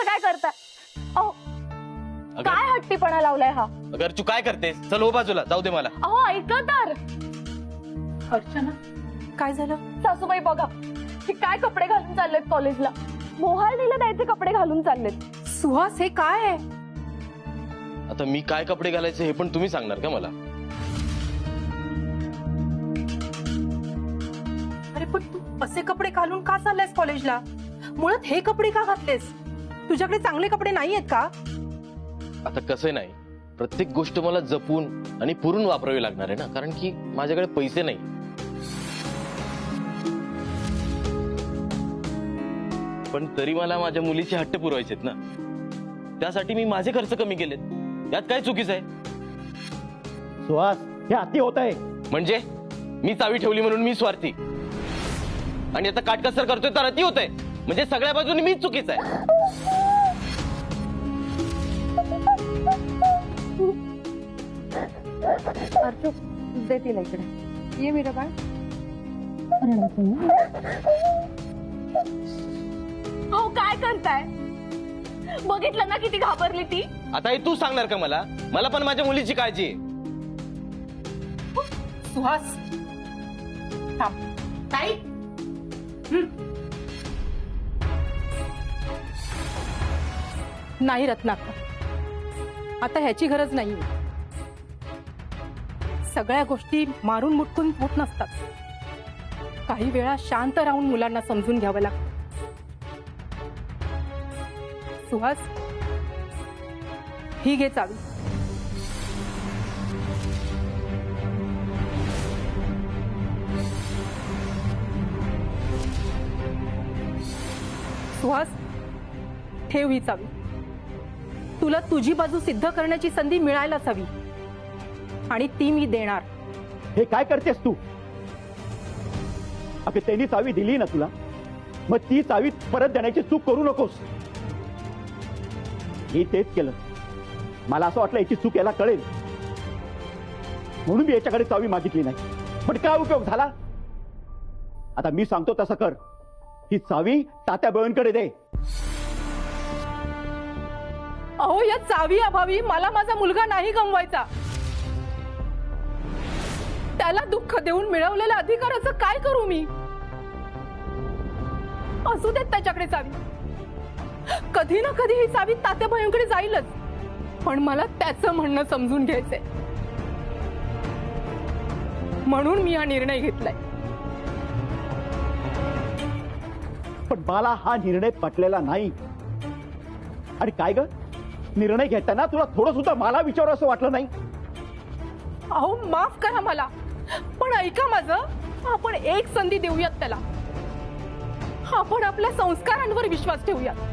असं काय करताय? अहो काय हट्टीपणा लावलाय हा? अगर तू काय करतेस? चल हो बाजूला, जाऊ दे मला. अहो ऐका तर. अर्चना काय झालं? सासूबाई बघा, हे काय कपडे घालून चाललेत कॉलेजला. मोहाळणीला द्यायचे कपडे घालून चाललेत. सुहास हे काय आहे? आता मी काय कपडे घालायचे हे पण तुम्ही सांगणार का मला? अरे पण तू असे कपडे घालून का चाललायस कॉलेजला? मुळात हे कपडे का घातलेस? तुझ्याकडे चांगले कपडे नाही आहेत का? आता कसं नाही, प्रत्येक गोष्ट मला जपून आणि पुरून वापरावी लागणार आहे ना, कारण की माझ्याकडे पैसे नाही. पण तरी मला माझ्या मुलीचे हट्ट पुरवायचेत ना, त्यासाठी मी माझे खर्च कमी केलेत. यात काय चुकीचं आहे? सुहास, हे अति होत आहे. म्हणजे मी चावी ठेवली म्हणून मी स्वार्थी आणि आता काटकसर करतोय तर अति होतंय. म्हणजे सगळ्या बाजूनी मीच चुकीचं आहे. अर्चू दे तिला इकडे. ये मीरा बाळ. अहो काय करताय? बघितलं ना किती घाबरली ती. आता हे तू सांगणार का मला? मला पण माझ्या मुलीची काळजी आहे. सुहास थांब. ताई नाही रत्नाकर, आता ह्याची गरज नाही. सगळ्या गोष्टी मारून मुटकून होत नसतात. काही वेळा शांत राहून मुलांना समजून घ्यावं लागतं. सुहास ही घे चावी. सुहास ठेव ही चावी. तुला तुझी बाजू सिद्ध करण्याची संधी मिळायलाच हवी आणि ती मी देणार. हे काय करतेस तू? अगं त्यांनी चावी दिली ना तुला, मग ती चावी परत देण्याची चूक करू नकोस. मी तेच केलं. मला असं वाटलं याची चूक याला कळेल म्हणून मी याच्याकडे चावी मागितली नाही. पण काय उपयोग झाला? आता मी सांगतो तसं कर. ही चावी तात्या बळवंतकडे दे. अहो या चावी अभावी मला माझा मुलगा नाही गमवायचा. त्याला दुःख देऊन मिळवलेल्या अधिकाराचं काय करू मी? असू देत त्याच्याकडे चावी. कधी ना कधी ही चावी तात्या बळवंतकडे जाईलच. पण मला त्याचं म्हणणं समजून घ्यायचंय म्हणून मी हा निर्णय घेतलाय. पण मला हा निर्णय पटलेला नाही. आणि काय ग, निर्णय घेताना तुला थोडं सुद्धा मला विचारू असं वाटलं नाही? अहो माफ करा मला, पण ऐका माझं. आपण एक संधी देऊयात त्याला. आपण आपल्या संस्कारांवर विश्वास ठेवूयात.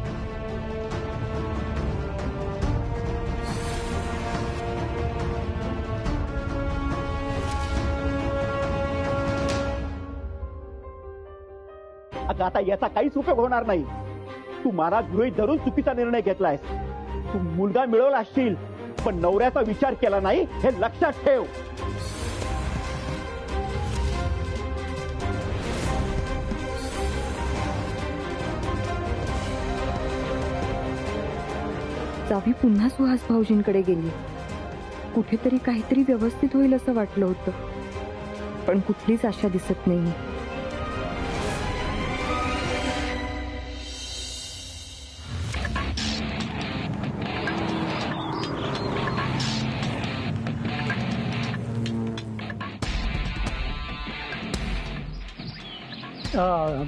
अगं आता याचा काहीच उपयोग होणार नाही. तू मला गृहीत धरून चुकीचा निर्णय घेतलायस. तू मुलगा मिळवला असशील पण नवऱ्याचा विचार केला नाही, हे लक्षात ठेव. चावी पुन्हा सुहास भाऊजींकडे गेली. कुठेतरी काहीतरी व्यवस्थित होईल असं वाटलं होतं, पण कुठलीच आशा दिसत नाही.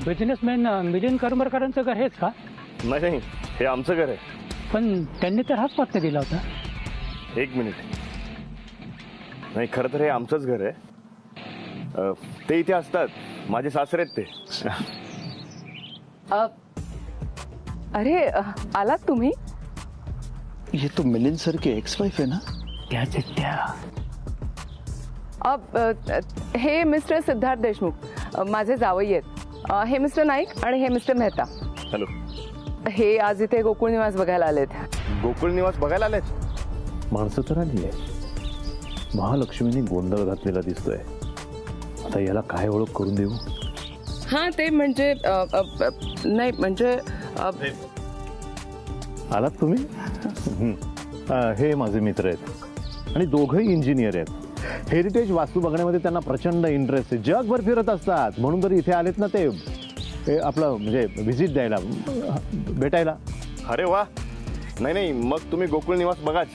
बिझनेसमॅन मिलिंद करमरकरांचं घर हेच का? नाही, हे आमचं घर आहे. पण त्यांनी तर हाच पत्ता दिला होता. एक मिनिट. नाही, खरं तर हे आमचंच घर आहे. ते इथे असतात, माझे सासरे आहेत ते. अरे आलात तुम्ही? ये तो मिलिंद सर की एक्स वाइफ है ना? त्याच त्या हे मिस्टर सिद्धार्थ देशमुख माझे जावई आहेत. हे मिस्टर नाईक आणि हे मिस्टर मेहता. हॅलो. हे आज इथे गोकुळ निवास बघायला आलेत. गोकुळ निवास बघायला आलेत? माणसं तर आली आहे. महालक्ष्मीने गोंधळ घातलेला दिसतोय. आता याला काय ओळख करून देऊ? हा ते म्हणजे नाही म्हणजे आलात तुम्ही? हे माझे मित्र आहेत आणि दोघंही इंजिनियर आहेत. हेरिटेज वास्तू बघण्यामध्ये त्यांना प्रचंड इंटरेस्ट आहे. जगभर फिरत असतात म्हणून तर इथे आलेत ना ते आपलं म्हणजे व्हिजिट द्यायला, भेटायला. अरे वा. नाही, मग तुम्ही गोकुळ निवास बघाच.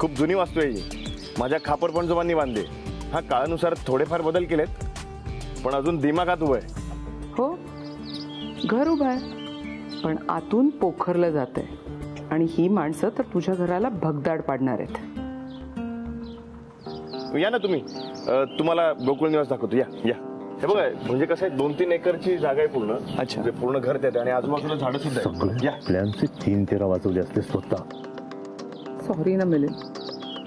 खूप जुनी वास्तू आहे ही. माझ्या खापर पणजोबांनी बांधली. हा काळानुसार थोडेफार बदल केलेत, पण अजून दिमागात उभं आहे. हो, घर उभं आहे पण आतून पोखरलं जात आहे. आणि ही माणसं तर तुझ्या घराला भगदाड पाडणार आहेत. या ना तुम्ही, तुम्हाला गोकुळ निवास दाखवतो. या या. हे बघा, म्हणजे कसं आहे, 2-3 एकरची जागा आहे पूर्ण. अच्छा. म्हणजे पूर्ण घर त्यात आणि आजूबाजूला झाडं सुद्धा आहेत. सगळ्या प्लॅनचे 3-13 वाजवले असते स्वतः. सॉरी ना मिलिंद,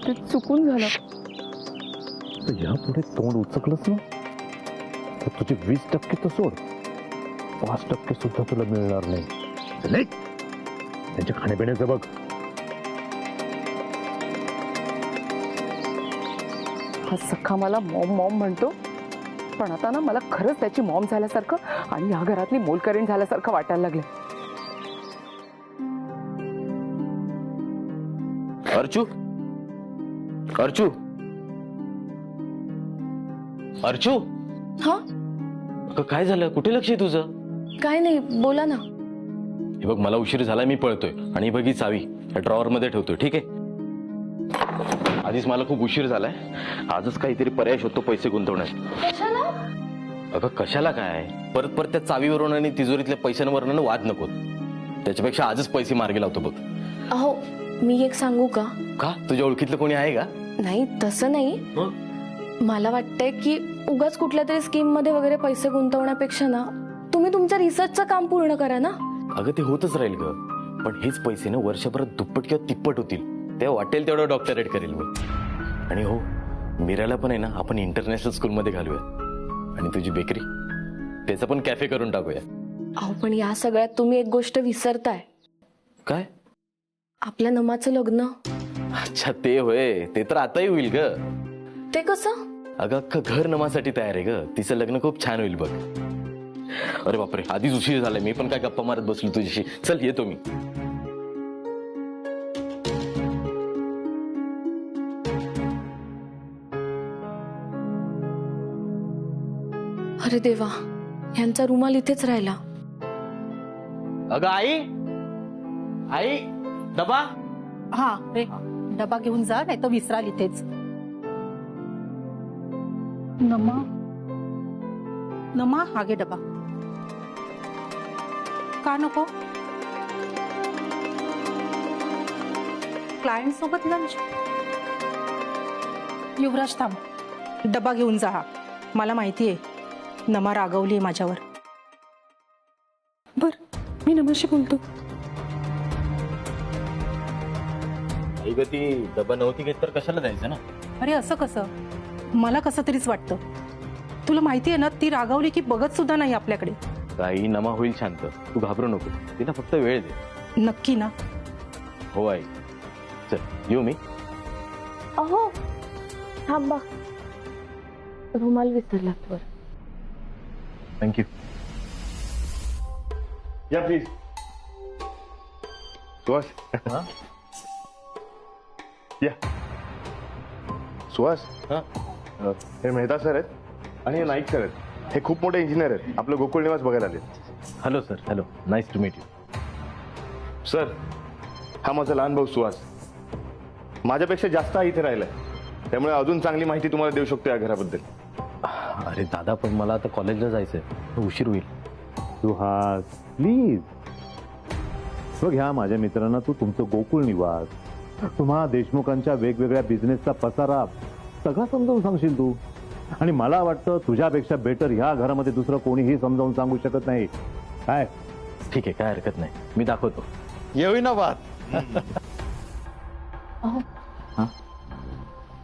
ते चुकून झालं. तर यापुढे तोंड उचकलंच ना तर तुझे 20% तर सोड, 5% सुद्धा तुला मिळणार नाही. चल, त्यांच्या खाण्यापिण्याचं बघ. हा सखा मला मॉम मॉम म्हणतो, पण आता ना मला खरंच त्याची मॉम झाल्यासारखं आणि या घरातली मोलकरीण झाल्यासारखं वाटायला लागले. अर्चू, अर्चू, अर्चू. हा, काय झालं? कुठे लक्ष आहे तुझं? काय नाही, बोला ना. हे बघ, मला उशीर झाला, मी पळतोय. आणि बघ ही चावी या ड्रॉवर मध्ये ठेवतोय, ठीक आहे? आधीच मला खूप उशीर झालाय. आजच काहीतरी पर्याय शोधतो पैसे गुंतवण्यात. कशाला? अगं कशाला काय, परत परत त्या चावीवरून आणि तिजोरीतल्या पैशांवरून वाद नको. त्याच्यापेक्षा आजच पैसे मार्गी लावतो बघ. अहो, मी एक सांगू का? का? तुझ्या ओळखीतलं कोणी आहे का? नाही, तसं नाही. मला वाटतंय की उगाच कुठल्या तरी स्कीम मध्ये वगैरे पैसे गुंतवण्यापेक्षा ना तुम्ही तुमच्या रिसर्चचं काम पूर्ण करा ना. अगं ते होतच राहील ग, पण हेच पैसे ना वर्षभरात दुप्पट किंवा तिप्पट होतील. तेव्हा वाटेल तेवढं डॉक्टरेट करेल मी. आणि हो, मीराला पण आहे ना आपण इंटरनॅशनल स्कूलमध्ये घालूया. आणि तुझी बेकरी, त्याचं पण कॅफे करून टाकूया. अहो, पण या सगळ्यात तुम्ही एक गोष्ट विसरताय. काय? आपल्या नमाचं लग्न. अच्छा, ते होय. ते तर आताही होईल ग. ते कसं? अगं अख्खं घर नमासाठी तयार आहे ग. तिचं लग्न खूप छान होईल बघ. अरे बापरे, आधीच उशीर झालाय. मी पण काय गप्पा मारत बसलो तुझ्याशी. चल येतो मी. अरे देवा, यांचा रुमाल इथेच राहिला. अगं आई, आई, डबा. हा रे, डबा घेऊन जा, नाही तर विसराल इथेच. नमा हा घे डबा. का नको? क्लायंट सोबत लंच. युवराज थांब, डबा घेऊन जा. हा मला माहिती आहे नमा रागवली आहे माझ्यावर. बर, मी नमाशी बोलतो. आई ग, ती डबा नव्हती घेत तर कशाला जायचं ना? अरे असं कसं? मला कसं तरीच वाटतं. तुला माहिती आहे ना, ती रागवली की बघत सुद्धा नाही आपल्याकडे. आई, नमा होईल शांत. तू घाबरू नको. तिला फक्त वेळ दे. नक्की ना? हो आई. चल येऊ मी. अहो थांबा, रुमाल विसरलात वर. थँक्यू. या प्लीज. सुहास, या. सुहास, हे मेहता सर आहेत आणि हे नाईक सर आहेत. हे खूप मोठे इंजिनियर आहेत. आपलं गोकुळ निवास बघायला आले. Hello sir. Hello, nice to meet you. Sir, हा माझा लहान भाऊ सुहास. माझ्यापेक्षा जास्त हा इथे राहिलाय, त्यामुळे अजून चांगली माहिती तुम्हाला देऊ शकतो या घराबद्दल. अरे दादा, पण मला आता कॉलेजला जायचंय, उशीर होईल. सुहास प्लीज बघ, ह्या माझ्या मित्रांना तू तुमचं गोकुळ निवास, तुम्हा देशमुखांच्या वेगवेगळ्या बिझनेसचा पसारा सगळा समजावून सांगशील तू. आणि मला वाटतं तुझ्यापेक्षा बेटर ह्या घरामध्ये दुसरं कोणीही समजावून सांगू शकत नाही. काय? ठीक आहे, काय हरकत नाही, मी दाखवतो. येऊ ना बात.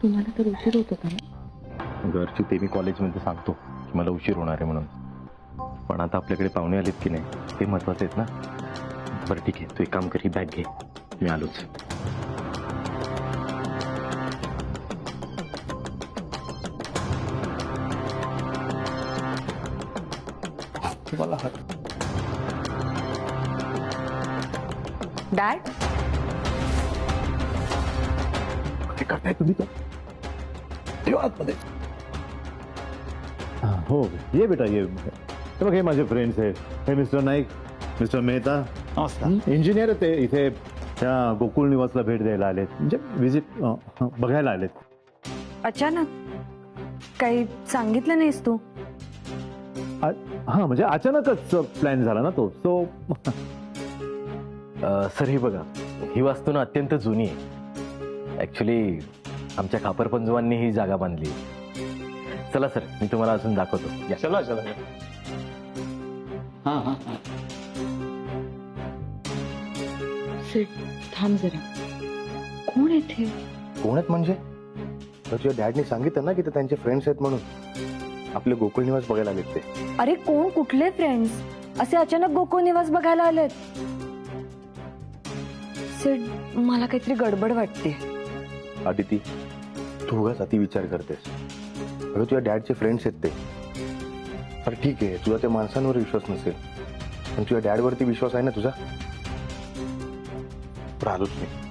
तुम्हाला तर उशीर होत होता ना? घरची ते मी कॉलेजमध्ये सांगतो की मला उशीर होणार आहे म्हणून. पण आता आपल्याकडे पाहुणे आलेत की नाही ते महत्वाचे आहेत ना. बरं ठीक आहे, तू एक काम कर, ही बॅग घे, मी आलोच. डॅड काय करताय तुम्ही तर ठेवा आतमध्ये. हो ये बेटा ये. हे बघ हे माझे फ्रेंड्स आहेत. हे mister Naik, mister Mehta, engineer ते इथे त्या गोकुळ निवासला भेट द्यायला आलेत, म्हणजे विजिट बघायला आलेत. अचानक काही सांगितलं नाहीस तू? हा म्हणजे अचानकच प्लॅन झाला ना तो. सो सर ही बघा, ही वास्तू ना अत्यंत जुनी आहे. ऍक्च्युली आमच्या खापरपंजवांनी ही जागा बांधली. चला सर, मी तुम्हाला अजून दाखवतो. या. चला चला. हा हा. सिट, थांब जरा. कोण येते? कोण आहेत म्हणजे? तर तुझ्या डॅडनी सांगितलं ना की ते त्यांचे फ्रेंड्स आहेत म्हणून. आपले गोकुळ निवास बघायला आलेत ते. अरे कोण, कुठले फ्रेंड्स असे अचानक गोकुळ निवास बघायला आलेत? सिट, मला काहीतरी गडबड वाटते. आदिती, तू उगाच अति विचार करतेस. अगं तुझ्या डॅडचे फ्रेंड्स आहेत ते. अरे ठीक आहे, तुझा त्या माणसांवर विश्वास नसेल, पण तुझ्या डॅडवरती विश्वास आहे ना तुझा? राहिलोच नाही.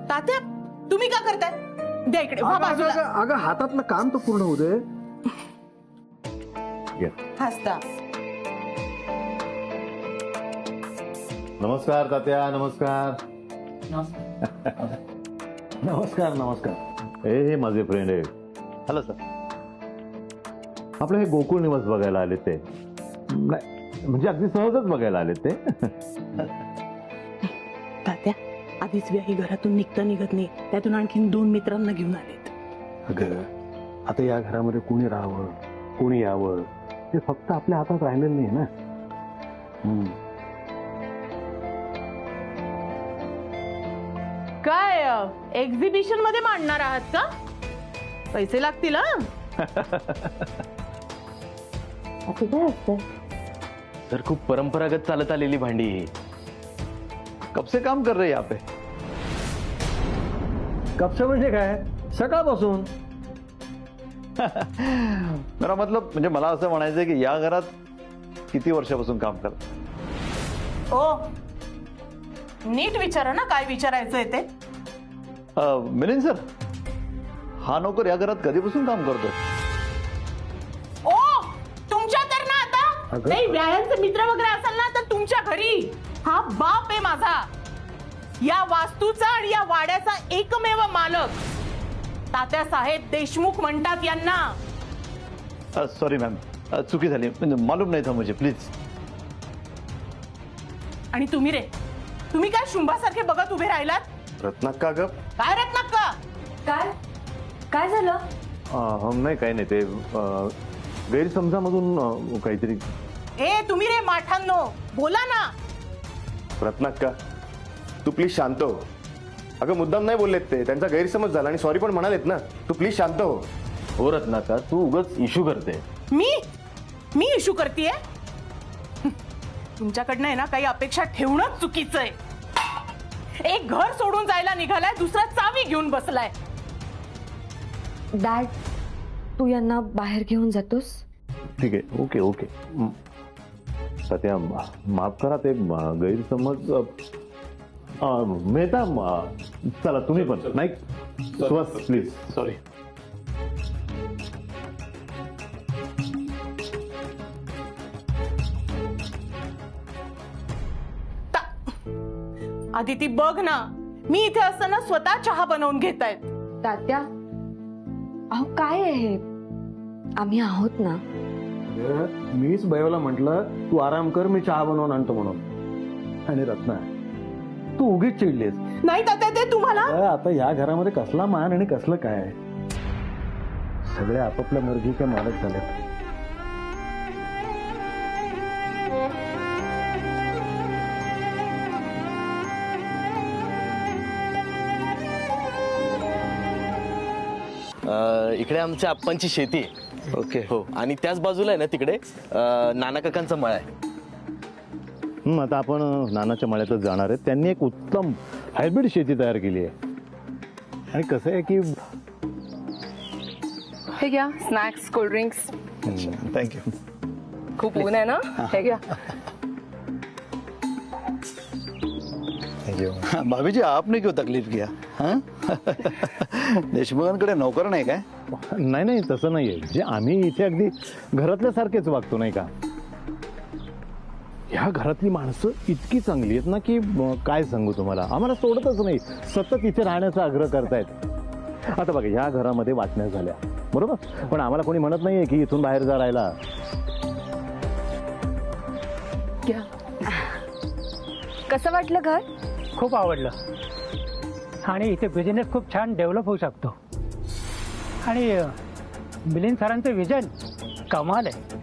तात्या, तुम्ही का करताय? द्या इकडे, व्हा बाजूला. अगं हातातलं काम तर पूर्ण होऊ दे. हसता. नमस्कार तात्या. नमस्कार. नमस्कार नमस्कार. हे माझे फ्रेंड आहे. Hello sir. आपलं हे गोकुळ निवास बघायला आले ते. नाही म्हणजे अगदी सहजच बघायला आले ते. तात्या, आधीच व्याही घरातून निघत नाही, त्यातून आणखीन 2 मित्रांना घेऊन आलेत. अगं आता या घरामध्ये कोणी राहावं, कोणी यावं, हे फक्त आपल्या हातात राहिलेलं नाही ना. काय एक्झिबिशन मध्ये मांडणार आहात का? पैसे लागतील. असं काय असतं? सर खूप परंपरागत चालत आलेली भांडी ही. कब से काम कर रहे यहाँ पे? कब से म्हणजे काय? सकाळपासून. मेरा मतलब म्हणजे मला असं म्हणायचं की या घरात किती वर्षापासून काम करत? ओ, नीट विचारा ना काय विचारायचंय ते. मिलिंद सर, हा नोकर या घरात कधीपासून काम करतोय? ओ, तुमच्या तर ना आता नाही, व्यायांचे मित्र वगैरे असाल ना तर तुमच्या घरी. हा बाप आहे माझा, या वास्तूचा आणि या वाड्याचा एकमेव मालक. तात्यासाहेब देशमुख म्हणतात यांना. सॉरी मॅम, चुकी झाली, म्हणजे मालूम नाही था मुझे, प्लीज. आणि तुम्ही रे, तुम्ही काय शुंभासारखे बघत उभे राहिलात? रत्नाक्का ग. काय रत्नाक्का? काय काय झालं? नाही काही नाही, ते गैरसमजामधून काहीतरी. ए तुम्ही रे माठांनो, बोला ना. रत्नाक्का, तू प्लीज शांत हो. अगं मुद्दाम नाही बोललेत ते, त्यांचा गैरसमज झाला आणि सॉरी पण म्हणालेत ना. तू प्लीज शांत हो. हो रत्नाकर, तू उगाच इश्यू करते. मी इश्यू करतेय? तुमच्याकडनं आहे ना काही अपेक्षा ठेवणं चुकीचं आहे. एक घर सोडून जायला निघालाय, दुसरा चावी घेऊन बसलाय. डॅड, तू यांना बाहेर घेऊन जातोस? ठीक आहे, ओके ओके. सत्या माफ करा, ते गैरसमज. मेहता, चला तुम्ही पण. नाही सुहास प्लीज. सॉरी. आदिती बघ ना, मी इथे असताना स्वतः चहा बनवून घेतायत. तात्या, अहो काय आहे हे? आम्ही आहोत ना. मीच बयोला म्हटलं तू आराम कर, मी चहा बनवून आणतो म्हणून. आणि रत्ना, तू उगीच चिडलीस. नाही तात्या, ते तुम्हाला आता या घरामध्ये कसला मान आणि कसलं काय? सगळे आपापल्या मर्जीचे मालक झाले. इकडे आमच्या आप्पांची शेती आहे. ओके. हो, आणि त्याच बाजूला आहे ना तिकडे नाना काकांचा मळा आहे. आता आपण नानाच्या मळ्यातच जाणार आहे. त्यांनी एक उत्तम हायब्रिड शेती तयार केली आहे. आणि कसं आहे की हे घ्या स्नॅक्स कोल्ड्रिंक्स. थँक्यू. खूप ऊन आहे ना, हे घ्या. भाभी जी आपने क्यों तकलीफ किया? हाँ? देशमुखांकडे नोकर नाही काय? नाही नाही तसं नाहीये, म्हणजे आम्ही इथे अगदी घरातल्या सारखेच वागतो नाही का. ह्या घरातली माणसं इतकी चांगली आहेत ना की काय सांगू तुम्हाला, आम्हाला सोडतच नाही, सतत इथे राहण्याचा आग्रह करतायत. आता बघा ह्या घरामध्ये वाटण्या झाल्या बरोबर, पण आम्हाला कोणी म्हणत नाहीये की इथून बाहेर जा राहायला. कसं वाटलं घर? खूप आवडलं आणि इथे बिझनेस खूप छान डेव्हलप होऊ शकतो. आणि मिलिंद सरांचं विजन कमाल आहे.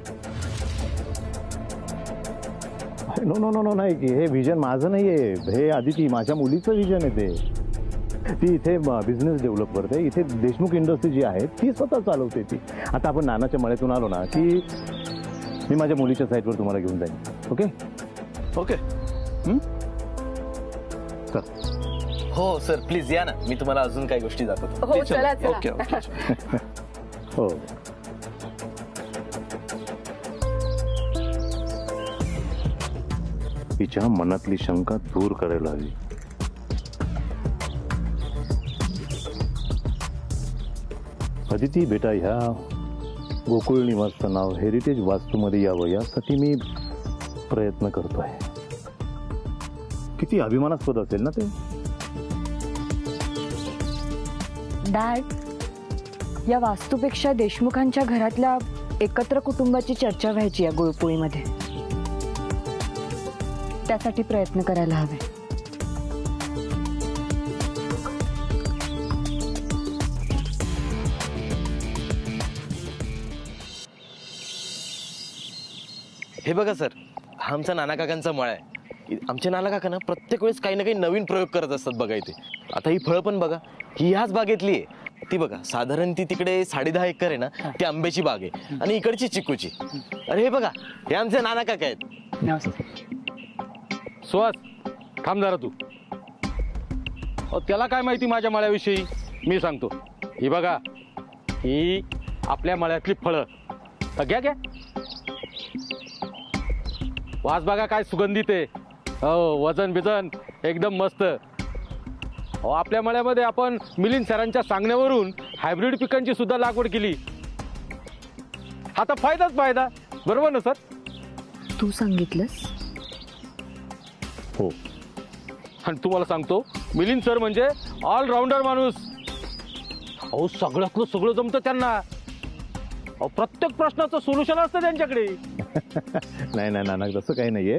नो नो नो नो नाही, हे विजन माझं नाहीये, हे आदिती माझ्या मुलीचं विजन आहे. ती इथे बिझनेस डेव्हलप करते, इथे देशमुख इंडस्ट्री जी आहे ती स्वतः चालवते ती. आता आपण नानाच्या मळ्यातून आलो ना की मी माझ्या मुलीच्या साईटवर तुम्हाला घेऊन जाईन. Okay okay. हो सर प्लीज या ना, मी तुम्हाला अजून काही गोष्टी दाखवतो. हो चला चला. Okay okay. हो. तिच्या मनातली शंका दूर करायला हवी. अदिती बेटा, ह्या गोकुळ निवासचं नाव हेरिटेज वास्तूमध्ये यावं यासाठी मी प्रयत्न करतोय. किती अभिमानास्पद असेल ना ते. डॅड, या वास्तूपेक्षा देशमुखांच्या घरातल्या एकत्र कुटुंबाची चर्चा व्हायची या गुळपोळीमध्ये. त्यासाठी प्रयत्न करायला हवे. हे बघा सर, हा आमचा नाना काकांचा मळा आहे. आमचे नाना काका ना प्रत्येक वेळेस काही ना काही नवीन प्रयोग करत असतात बघा इथे. आता ही फळं पण बघा, ही ह्याच बागेतली आहे. ती बघा साधारण ती तिकडे 10.5 एकर आहे ना, ती आंब्याची बाग आहे आणि इकडची चिकूची. अरे हे बघा, हे आमचे नाना काका आहेत. सुहास थांब जरा तू. त्याला काय माहिती माझ्या मळ्याविषयी, मी सांगतो. ही बघा, ही आपल्या मळ्यातली फळं. घ्या घ्या, वास बघा काय सुगंधित आहे. हो, वजन बिजन एकदम मस्त. हो, आपल्या मळ्यामध्ये आपण मिलिंद सरांच्या सांगण्यावरून हायब्रिड पिकांची सुद्धा लागवड केली. आता फायदाच फायदा, बरोबर ना सर? तू सांगितलंस? हो. आणि तुम्हाला सांगतो, मिलिंद सर म्हणजे ऑलराऊंडर माणूस. अहो सगळ्यातलं सगळं जमतं त्यांना. अहो प्रत्येक प्रश्नाचं सोल्युशन असतं त्यांच्याकडे. नाही नाही नाना, तसं काही नाहीये.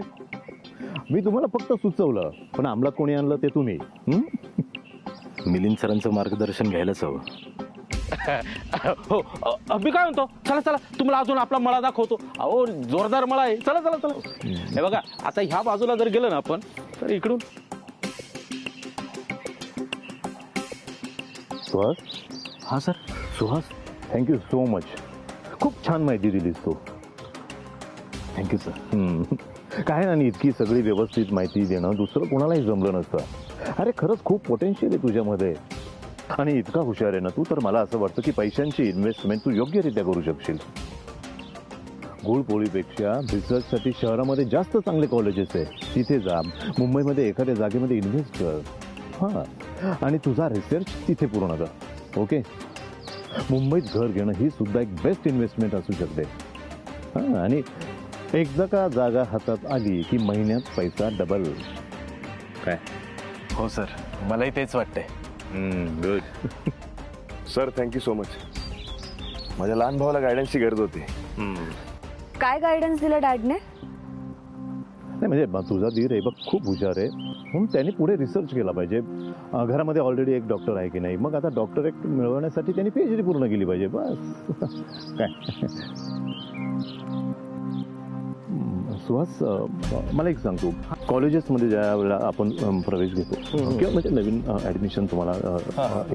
मी तुम्हाला फक्त सुचवलं, पण अंमलात कोणी आणलं ते तुम्ही. मिलिंद सरांचं मार्गदर्शन घ्यायलाच हवं. हो, मी काय म्हणतो, चला चला तुम्हाला अजून आपला मळा दाखवतो. अहो जोरदार मळा आहे. चला चला चला. हे बघा, आता ह्या बाजूला जर गेलं ना आपण, तर इकडून सुहास. हा sir. Suhas, thank you so much. खूप छान माहिती दिलीस तू. Thank you sir. काय आणि इतकी सगळी व्यवस्थित माहिती देणं दुसरं कोणालाही जमलं नसतं. अरे खरंच खूप पोटेन्शियल आहे तुझ्यामध्ये आणि इतका हुशार आहे ना तू, तर मला असं वाटतं की पैशांची इन्व्हेस्टमेंट तू योग्यरित्या करू शकशील. गुळपोळीपेक्षा रिसर्चसाठी शहरामध्ये जास्त चांगले कॉलेजेस आहे, तिथे जा. मुंबईमध्ये एखाद्या जागेमध्ये इन्व्हेस्ट कर. हां, आणि तुझा रिसर्च तिथे पूर्ण कर. ओके. मुंबईत घर घेणं ही सुद्धा एक बेस्ट इन्व्हेस्टमेंट असू शकते. हां, आणि एकदा का जागा हातात आली की महिन्यात पैसा डबल. काय? हो सर, मलाही तेच वाटतंय. Good. Sir thank you so much. माझ्या लहान भावाला गायडन्सची गरज होती. काय गायडन्स दिलं डॅडने? नाही म्हणजे तुझा धीर आहे बघ, खूप हुशार आहे, म्हणून त्यांनी पुढे रिसर्च केला पाहिजे. घरामध्ये ऑलरेडी एक डॉक्टर आहे की नाही, मग आता डॉक्टरेट मिळवण्यासाठी त्यांनी PhD पूर्ण केली पाहिजे. बस. काय सुहास, मला एक सांगतो, कॉलेजेसमध्ये ज्या वेळेला आपण प्रवेश घेतो किंवा म्हणजे नवीन ऍडमिशन तुम्हाला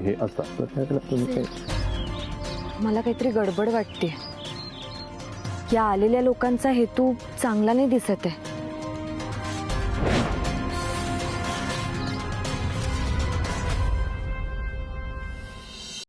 हे असतात, तर त्यावेळेला तुम्ही काय. मला काहीतरी गडबड वाटते. या आलेल्या लोकांचा हेतू चांगला नाही दिसत आहे.